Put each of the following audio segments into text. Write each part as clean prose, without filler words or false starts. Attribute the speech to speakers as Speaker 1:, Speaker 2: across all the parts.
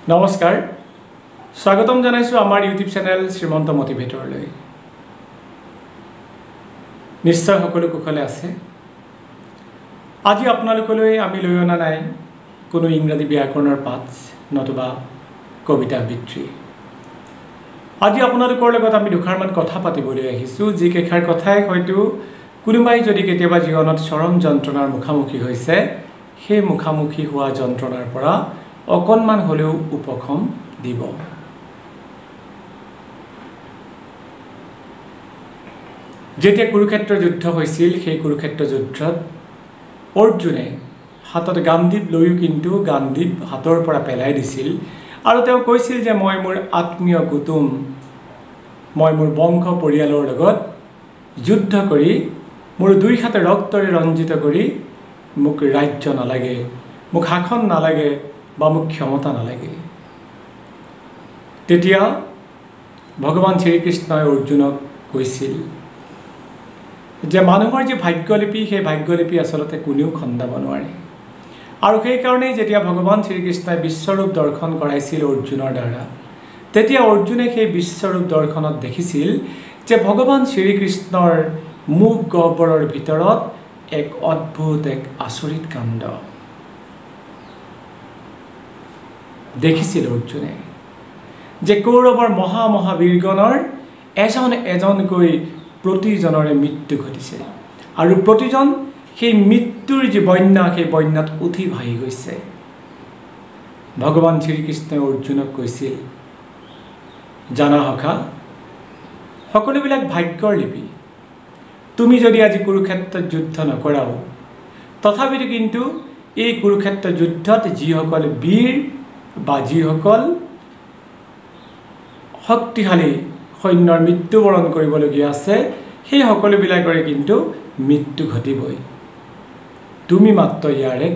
Speaker 1: নমস্কাৰ স্বাগতম জনাইছো আমাৰ ইউটিউব চেনেল শ্ৰীমন্ত মোটিভেটৰলৈ নিশ্চয় সকলো কুশলে আছে আজি আপোনালোকলৈ আমি লৈ অনা নাই কোনো ইংৰাজী ব্যাকৰণৰ পাঠ নতুবা কবিতা আবৃত্তি আজি আপোনালোকৰ লগত আমি দুখাৰমান কথা পাতিবলৈ আহিছো যি কেখাৰ কথাই হয়তো কোনোবাই যদি কেতিয়াবা জীৱনত চৰম যন্ত্ৰণাৰ মুখামুখি হৈছে সেই মুখামুখি হোৱা যন্ত্ৰণাৰ পৰা অকণমান হলেও উপশম দিব যেতিয়া কুৰুক্ষেত্ৰ যুদ্ধ হৈছিল সেই কুৰুক্ষেত্ৰ যুদ্ধত অৰ্জুনে হাতত গান্ধীপ লৈও কিন্তু গান্ধীপ হাতৰ পৰা পেলাই দিছিল আৰু তেওঁ কৈছিল যে মই মোৰ আত্মীয় কুটুম মই মোৰ বংশ পৰিয়ালৰ লগত যুদ্ধ কৰি মোৰ দুই হাতে ৰক্তৰে ৰঞ্জিত কৰি মোক ৰাজ্য নালাগে মোক শাসন নালাগে বা মোক ক্ষমতা নালাগে তেতিয়া ভগৱান শ্ৰীকৃষ্ণই অৰ্জুনক কৈছিল যে মানুহৰ যে ভাগ্যলিপি সেই ভাগ্যলিপি আসলতে কোনেও খণ্ডাব নোৱাৰে আৰু সেই কাৰণেই যেতিয়া ভগৱান শ্ৰীকৃষ্ণই বিশ্বৰূপ দৰ্শন কৰাইছিল অৰ্জুনৰ দ্বাৰা তেতিয়া অৰ্জুনে সেই বিশ্বৰূপ দৰ্শনত দেখিছিল যে ভগৱান শ্ৰীকৃষ্ণৰ মুখ গহ্বৰৰ ভিতৰত এক অদ্ভুত এক আচৰিত কাণ্ড দেখিছিল অৰ্জুনে যে কৌৰৱৰ মহাবীৰগণৰ এজনকৈ প্ৰতিজনৰে মৃত্যু ঘটিছে আৰু প্ৰতিজন সেই মৃত্যুৰ যে বন্যা সেই বন্যাত উঠি ভাহি গৈছে ভগৱান শ্ৰীকৃষ্ণই অৰ্জুনক কৈছিল জানা সখা সকলোবিলাক ভাগ্যৰ লিপি তুমি যদি আজি কুৰুক্ষেত্ৰত যুদ্ধ নকৰাও তথাপিতো কিন্তু এই কুৰুক্ষেত্ৰ যুদ্ধত যিসকল বীৰ বা যিসকল শক্তিশালী সৈন্যৰ মৃত্যুবৰণ কৰিবলগীয়া আছে সেই সকলোবিলাকৰে কিন্তু মৃত্যু ঘটিবই তুমি মাত্ৰ ইয়াৰে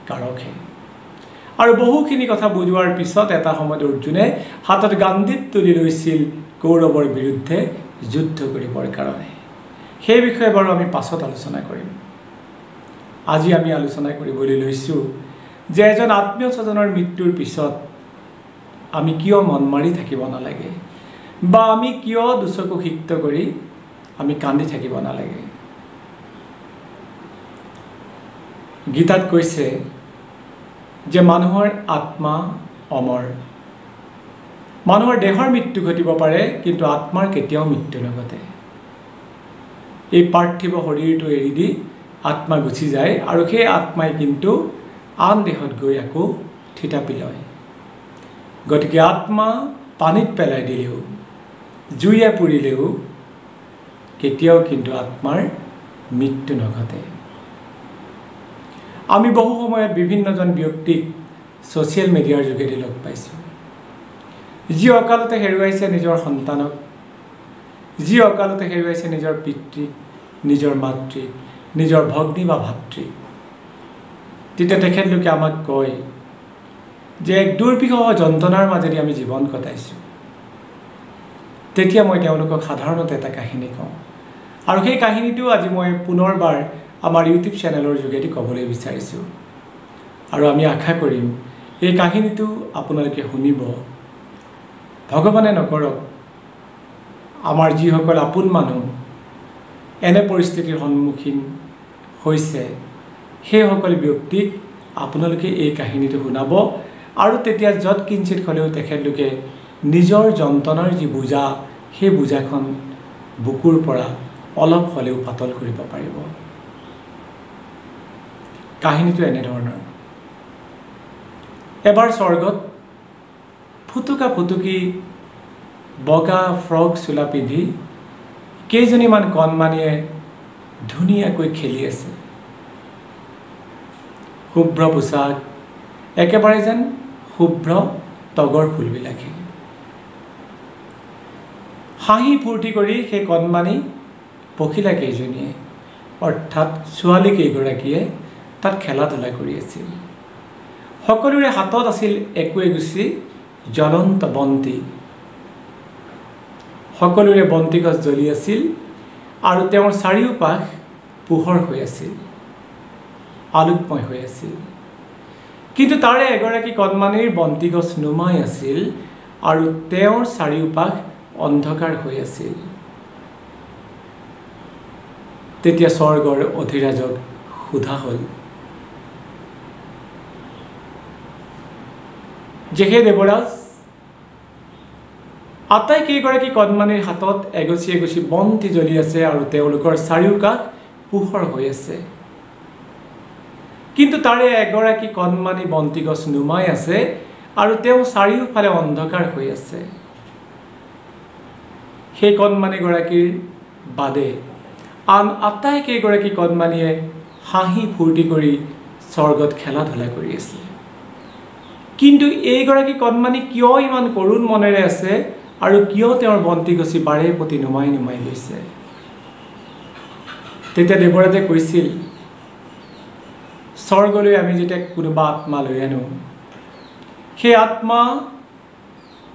Speaker 1: কাৰকহে আৰু বহুখিনি কথা বুজোৱাৰ পিছত এটা সময়ত অৰ্জুনে হাতত গান্ধীপ তুলি লৈছিল কৌৰৱৰ বিৰুদ্ধে যুদ্ধ কৰিবৰ কাৰণে সেই বিষয়ে বাৰু আমি পাছত আলোচনা কৰিম আজি আমি আলোচনা কৰিবলৈ লৈছোঁ যে এজন আত্মীয় স্বজনৰ মৃত্যুৰ পিছত আমি কিয় মন মাৰি থাকিব নালাগে বা আমি কিয় দুচকু সিক্ত কৰি আমি কান্দি থাকিব নালাগে গীতাত কৈছে যে মানুহৰ আত্মা অমৰ মানুহৰ দেহৰ মৃত্যু ঘটিব পাৰে কিন্তু আত্মাৰ কেতিয়াও মৃত্যু নঘটে এই পাৰ্থিৱ শৰীৰটো এৰি দি আত্মা গুচি যায় আৰু সেই আত্মাই কিন্তু আন দেহত গৈ আকৌ থিতাপি লয় গতিকে আত্মা পানীত পেলাই দিলেও জুইয়ে পুৰিলেও কেতিয়াও কিন্তু আত্মাৰ মৃত্যু নঘটে আমি বহু সময়ত বিভিন্নজন ব্যক্তিক ছ'চিয়েল মিডিয়াৰ যোগেদি লগ পাইছোঁ যি অকালতে হেৰুৱাইছে নিজৰ সন্তানক যি অকালতে হেৰুৱাইছে নিজৰ পিতৃক নিজৰ মাতৃক নিজৰ ভগ্নী বা ভাতৃক তেতিয়া তেখেতলোকে আমাক কয় যে এক দুৰ্বিষহ যন্ত্ৰণাৰ মাজেদি আমি জীৱন কটাইছোঁ তেতিয়া মই তেওঁলোকক সাধাৰণতে এটা কাহিনী কওঁ আৰু সেই কাহিনীটো আজি মই পুনৰবাৰ আমাৰ ইউটিউব চেনেলৰ যোগেদি ক'বলৈ বিচাৰিছোঁ আৰু আমি আশা কৰিম এই কাহিনীটো আপোনালোকে শুনিব ভগৱানে নকৰক আমাৰ যিসকল আপোন মানুহ এনে পৰিস্থিতিৰ সন্মুখীন হৈছে সেইসকল ব্যক্তিক আপোনালোকে এই কাহিনীটো শুনাব আৰু তেতিয়া য'ত কিঞ্চিত হ'লেও তেখেতলোকে নিজৰ যন্ত্ৰণাৰ যি বোজা সেই বোজাখন বুকুৰ পৰা অলপ হ'লেও পাতল কৰিব পাৰিব কাহিনীটো এনেধৰণৰ এবাৰ স্বৰ্গত ফুটুকি বগা ফ্ৰক চোলা পিন্ধি কেইজনীমান কণমানিয়ে ধুনীয়াকৈ খেলি আছে শুভ্ৰ পোছাক একেবাৰে যেন শুভ্ৰ তগৰ ফুলবিলাকে হাঁহি ফূৰ্তি কৰি সেই কণমানি পখিলা কেইজনীয়ে অৰ্থাৎ ছোৱালী কেইগৰাকীয়ে তাত খেলা ধূলা কৰি আছিল সকলোৰে হাতত আছিল একোগুছি জ্বলন্ত বন্তি সকলোৰে বন্তি গছ জ্বলি আছিল আৰু তেওঁৰ চাৰিওপাশ পোহৰ হৈ আছিল আলোকময় হৈ আছিল কিন্তু তাৰে এগৰাকী কণমানিৰ বন্তি গছ নুমাই আছিল আৰু তেওঁৰ চাৰিওপাশ অন্ধকাৰ হৈ আছিল। তেতিয়া স্বৰ্গৰ অধিৰাজক সোধা হ'ল যে হে দেৱৰাজ, আটাইকেইগৰাকী কণমানিৰ হাতত এগছি এগছি বন্তি জ্বলি আছে আৰু তেওঁলোকৰ চাৰিওকাষ পোহৰ হৈ আছে, কিন্তু তাৰে এগৰাকী কণমানি বন্তি গছ নুমাই আছে আৰু তেওঁ চাৰিওফালে অন্ধকাৰ হৈ আছে। সেই কণমানিগৰাকীৰ বাদে আন আটাইকেইগৰাকী কণমানিয়ে হাঁহি ফূৰ্তি কৰি স্বৰ্গত খেলা ধূলা কৰি আছে, কিন্তু এইগৰাকী কণমানি কিয় ইমান কৰুণ মনেৰে আছে আৰু কিয় তেওঁৰ বন্তি গছি বাৰে প্ৰতি নুমাই নুমাই গৈছে? তেতিয়া দেৱৰাজে কৈছিল, স্বৰ্গলৈ আমি যেতিয়া কোনোবা আত্মা লৈ আনো, সেই আত্মা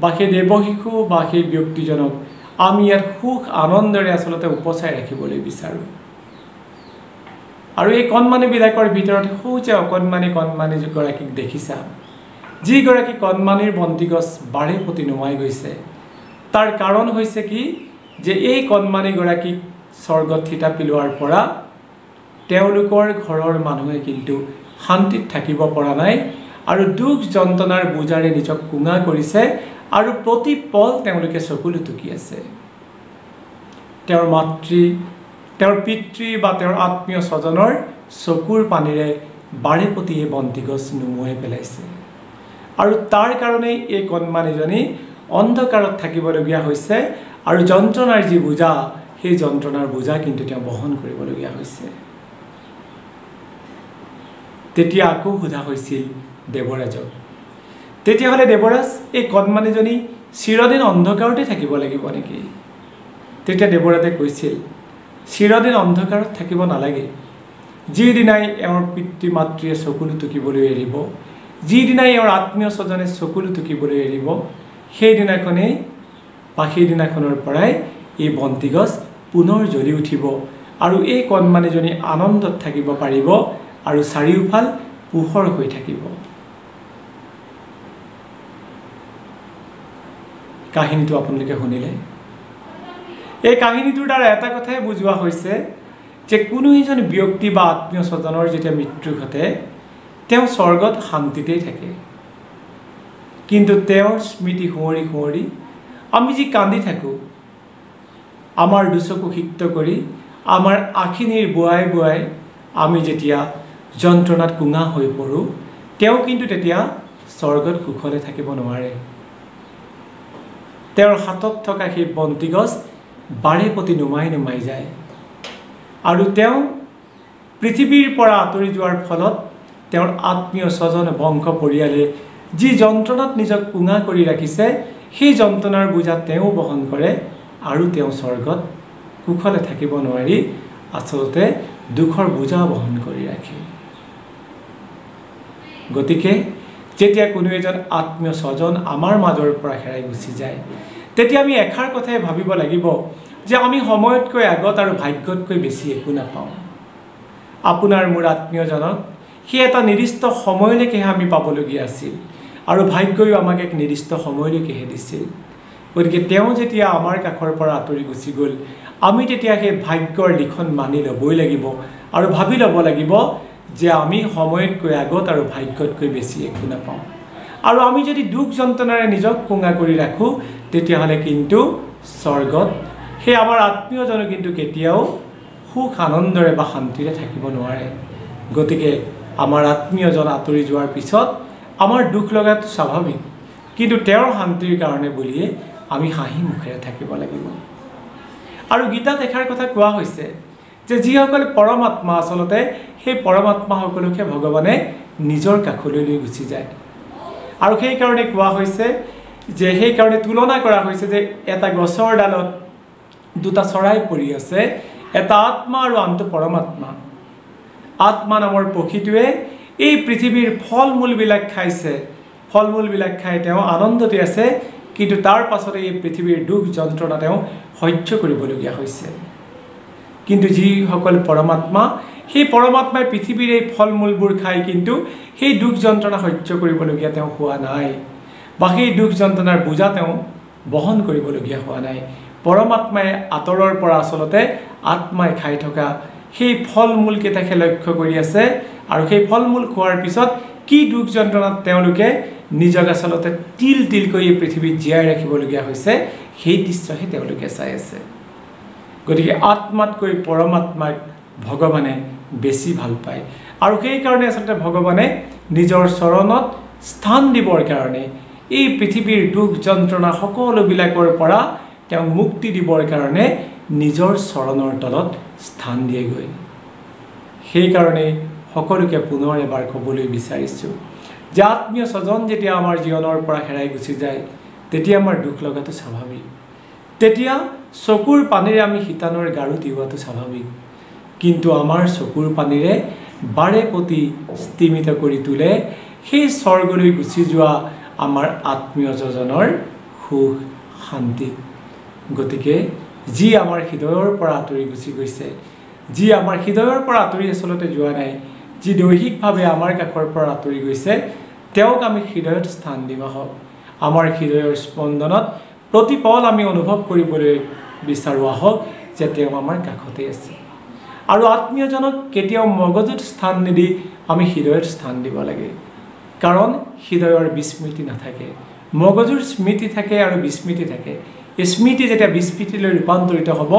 Speaker 1: বা সেই দেৱশিশু বা সেই ব্যক্তিজনক আমি ইয়াত সুখ আনন্দৰে আচলতে উপচাই ৰাখিবলৈ বিচাৰোঁ। আৰু এই কণমানিবিলাকৰ ভিতৰত সৌজে কণমানিগৰাকীক দেখিছা, যিগৰাকী কণমানিৰ বন্তি গছ বাৰে প্ৰতি নুমাই গৈছে, তাৰ কাৰণ হৈছে কি যে এই কণমানিগৰাকীক স্বৰ্গত থিতাপি লোৱাৰ পৰা তেওঁলোকৰ ঘৰৰ মানুহে কিন্তু শান্তিত থাকিব পৰা নাই আৰু দুখ যন্ত্ৰণাৰ বোজাৰে নিজক কুঙা কৰিছে আৰু প্ৰতি পল তেওঁলোকে চকুলো টুকি আছে। তেওঁৰ মাতৃ, তেওঁৰ পিতৃ বা তেওঁৰ আত্মীয় স্বজনৰ চকুৰ পানীৰে বাৰে প্ৰতি এই বন্তি গছ নুমুৱাই পেলাইছে আৰু তাৰ কাৰণেই এই কণমানিজনী অন্ধকাৰত থাকিবলগীয়া হৈছে আৰু যন্ত্ৰণাৰ যি বোজা, সেই যন্ত্ৰণাৰ বোজা কিন্তু তেওঁ বহন কৰিবলগীয়া হৈছে। তেতিয়া আকৌ সোধা হৈছিল দেৱৰাজক, তেতিয়াহ'লে দেৱৰাজ, এই কণমানিজনী চিৰদিন অন্ধকাৰতে থাকিব লাগিব নেকি? তেতিয়া দেৱৰাজে কৈছিল, চিৰদিন অন্ধকাৰত থাকিব নালাগে। যিদিনাই এওঁৰ পিতৃ মাতৃয়ে চকুলো টুকিবলৈ এৰিব, যিদিনাই এওঁৰ আত্মীয় স্বজনে চকুলো টুকিবলৈ এৰিব, সেইদিনাখনেই বা সেইদিনাখনৰ পৰাই এই বন্তি গছ পুনৰ জ্বলি উঠিব আৰু এই কণমানিজনী আনন্দত থাকিব পাৰিব আৰু চাৰিওফাল পোহৰ হৈ থাকিব। কাহিনীটো আপোনালোকে শুনিলে। এই কাহিনীটোৰ দ্বাৰা এটা কথাই বুজোৱা হৈছে যে কোনো এজন ব্যক্তি বা আত্মীয় স্বজনৰ যেতিয়া মৃত্যু ঘটে, তেওঁ স্বৰ্গত শান্তিতেই থাকে, কিন্তু তেওঁৰ স্মৃতি সোঁৱৰি সোঁৱৰি আমি যি কান্দি থাকোঁ, আমাৰ দুচকু সিক্ত কৰি আমাৰ আখিনীৰ বোৱাই বোৱাই আমি যেতিয়া যন্ত্ৰণাত কুঙা হৈ পৰোঁ, তেওঁ কিন্তু তেতিয়া স্বৰ্গত কুশলে থাকিব নোৱাৰে। তেওঁৰ হাতত থকা সেই বন্তি গছ বাৰে প্ৰতি নুমাই নুমাই যায় আৰু তেওঁ পৃথিৱীৰ পৰা আঁতৰি যোৱাৰ ফলত তেওঁৰ আত্মীয় স্বজন বংশ পৰিয়ালে যি যন্ত্ৰণাত নিজক কুঙা কৰি ৰাখিছে, সেই যন্ত্ৰণাৰ বোজা তেওঁ বহন কৰে আৰু তেওঁ স্বৰ্গত কুশলে থাকিব নোৱাৰি আচলতে দুখৰ বোজা বহন কৰি ৰাখে। গতিকে যেতিয়া কোনো এজন আত্মীয় স্বজন আমাৰ মাজৰ পৰা হেৰাই গুচি যায়, তেতিয়া আমি এষাৰ কথাই ভাবিব লাগিব যে আমি সময়তকৈ আগত আৰু ভাগ্যতকৈ বেছি একো নাপাওঁ। আপোনাৰ মোৰ আত্মীয়জনক সেই এটা নিৰ্দিষ্ট সময়লৈকেহে আমি পাবলগীয়া আছিল আৰু ভাগ্যও আমাক এক নিৰ্দিষ্ট সময়লৈকেহে দিছিল। গতিকে তেওঁ যেতিয়া আমাৰ কাষৰ পৰা আঁতৰি গুচি গ'ল, আমি তেতিয়া সেই ভাগ্যৰ লিখন মানি ল'বই লাগিব আৰু ভাবি ল'ব লাগিব যে আমি সময়তকৈ আগত আৰু ভাগ্যতকৈ বেছি একো নাপাওঁ। আৰু আমি যদি দুখ যন্ত্ৰণাৰে নিজক কুঙা কৰি ৰাখোঁ, তেতিয়াহ'লে কিন্তু স্বৰ্গত সেই আমাৰ আত্মীয়জনে কিন্তু কেতিয়াও সুখ আনন্দৰে বা শান্তিৰে থাকিব নোৱাৰে। গতিকে আমাৰ আত্মীয়জন আঁতৰি যোৱাৰ পিছত আমাৰ দুখ লগাটো স্বাভাৱিক, কিন্তু তেওঁৰ শান্তিৰ কাৰণে বুলিয়ে আমি হাঁহি মুখেৰে থাকিব লাগিব। আৰু গীতাত এষাৰ কথা কোৱা হৈছে যে যিসকল পৰমাত্মা, আচলতে সেই পৰমাত্মাসকলকহে ভগৱানে নিজৰ কাষলৈ লৈ গুচি যায়। আৰু সেইকাৰণে কোৱা হৈছে যে সেইকাৰণে তুলনা কৰা হৈছে যে এটা গছৰ ডালত দুটা চৰাই পৰি আছে, এটা আত্মা আৰু আনটো পৰমাত্মা। আত্মা নামৰ পক্ষীটোৱে এই পৃথিৱীৰ ফল মূলবিলাক খাইছে, ফল মূলবিলাক খাই তেওঁ আনন্দতে আছে, কিন্তু তাৰ পাছতে এই পৃথিৱীৰ দুখ যন্ত্ৰণা তেওঁ সহ্য কৰিবলগীয়া হৈছে। কিন্তু যিসকল পৰমাত্মা, সেই পৰমাত্মাই পৃথিৱীৰ এই ফল মূলবোৰ খাই কিন্তু সেই দুখ যন্ত্ৰণা সহ্য কৰিবলগীয়া তেওঁ হোৱা নাই বা সেই দুখ যন্ত্ৰণাৰ বোজা তেওঁ বহন কৰিবলগীয়া হোৱা নাই পৰমাত্মাই আতৰৰ পৰা আসলতে আত্মাই খাই থকা সেই ফল মূল কেইটাকে লক্ষ্য কৰি আছে আৰু সেই ফল মূল খোৱাৰ পিছত কি দুখ যন্ত্ৰণাত তেওঁলোকে নিজক আসলতে তিল তিল কৰি পৃথিৱীত জীয়াই ৰাখিবলগীয়া হৈছে সেই দৃশ্যহে তেওঁলোকে চাই আছে গতিকে আত্মাতকৈ পৰমাত্মাক ভগৱানে বেছি ভাল পায় আৰু সেই কাৰণে আসলতে ভগৱানে নিজৰ চৰণত স্থান দিবৰ কাৰণে এই পৃথিৱীৰ দুখ যন্ত্ৰণা সকলোবিলাকৰ পৰা তেওঁ মুক্তি দিবৰ কাৰণে নিজৰ চৰণৰ তলত স্থান দিয়েগৈ সেই কাৰণে সকলোকে পুনৰ এবাৰ ক'বলৈ বিচাৰিছোঁ যে আত্মীয় স্বজন যেতিয়া আমাৰ জীৱনৰ পৰা হেৰাই গুচি যায় তেতিয়া আমাৰ দুখ লগাটো স্বাভাৱিক তেতিয়া চকুৰ পানীৰে আমি শীতানৰ গাৰু তিওৱাটো স্বাভাৱিক কিন্তু আমাৰ চকুৰ পানীৰে বাৰে প্ৰতি স্তিমিত কৰি তোলে সেই স্বৰ্গলৈ গুচি যোৱা আমাৰ আত্মীয় স্বজনৰ সুখ শান্তি গতিকে যি আমাৰ হৃদয়ৰ পৰা আঁতৰি গুচি গৈছে যি আমাৰ হৃদয়ৰ পৰা আঁতৰি আসলতে যোৱা নাই যি দৈহিকভাৱে আমাৰ কাষৰ পৰা আঁতৰি গৈছে তেওঁক আমি হৃদয়ত স্থান দিম আহক আমাৰ হৃদয়ৰ স্পন্দনত প্ৰতিপল আমি অনুভৱ কৰিবলৈ বিচাৰোঁ আহক যে তেওঁ আমাৰ কাষতে আছে আৰু আত্মীয়জনক কেতিয়াও মগজুত স্থান নিদি আমি হৃদয়ত স্থান দিব লাগে কাৰণ হৃদয়ৰ বিস্মৃতি নাথাকে মগজুৰ স্মৃতি থাকে আৰু বিস্মৃতি থাকে স্মৃতি যেতিয়া বিস্মৃতিলৈ ৰূপান্তৰিত হ'ব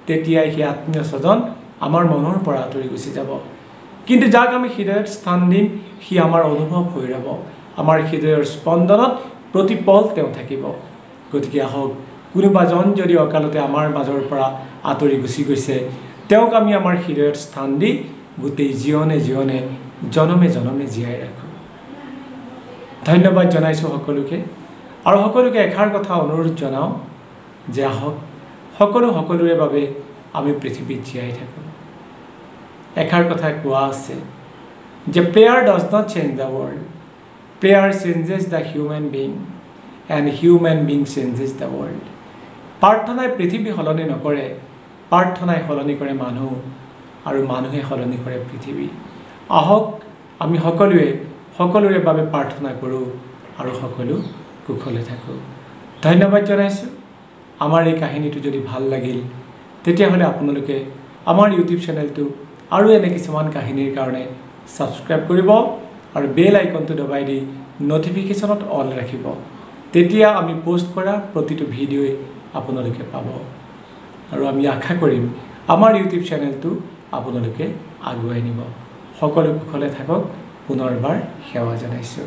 Speaker 1: তেতিয়াই সেই আত্মীয় স্বজন আমাৰ মনৰ পৰা আঁতৰি গুচি যাব কিন্তু যাক আমি হৃদয়ত স্থান দিম সি আমাৰ অনুভৱ হৈ ৰ'ব আমাৰ হৃদয়ৰ স্পন্দনত প্ৰতিপল তেওঁ থাকিব গতিকে আহক কোনোবাজন যদি অকালতে আমাৰ মাজৰ পৰা আঁতৰি গুচি গৈছে তেওঁক আমি আমাৰ হৃদয়ত স্থান দি গোটেই জীৱনে জীৱনে জনমে জনমে জীয়াই ৰাখোঁ ধন্যবাদ জনাইছোঁ সকলোকে আৰু সকলোকে এষাৰ কথা অনুৰোধ জনাওঁ যে আহক সকলোৰে বাবে আমি পৃথিৱীত জীয়াই থাকোঁ এষাৰ কথা কোৱা আছে যে prayer does not change the world prayer changes the human being and human being changes the world প্ৰাৰ্থনাই পৃথিৱী সলনি নকৰে প্ৰাৰ্থনাই সলনি কৰে মানুহ আৰু মানুহে সলনি কৰে পৃথিৱী আহক আমি সকলোৰে বাবে প্ৰাৰ্থনা কৰোঁ আৰু সকলো কুশলে থাকোঁ ধন্যবাদ জনাইছোঁ আমাৰ এই কাহিনীটো যদি ভাল লাগিল তেতিয়াহ'লে আপোনালোকে আমাৰ ইউটিউব চেনেলটো আৰু এনে কিছুমান কাহিনীৰ কাৰণে ছাবস্ক্ৰাইব কৰিব আৰু বেল আইকনটো দবাই দি নটিফিকেশ্যনত অল ৰাখিব তেতিয়া আমি পোষ্ট কৰা প্ৰতিটো ভিডিঅ'ই আপোনালোকে পাব আৰু আমি আশা কৰিম আমাৰ ইউটিউব চেনেলটো আপোনালোকে আগুৱাই নিব সকলো কুশলে থাকক পুনৰবাৰ সেৱা জনাইছোঁ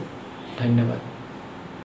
Speaker 1: ধন্যবাদ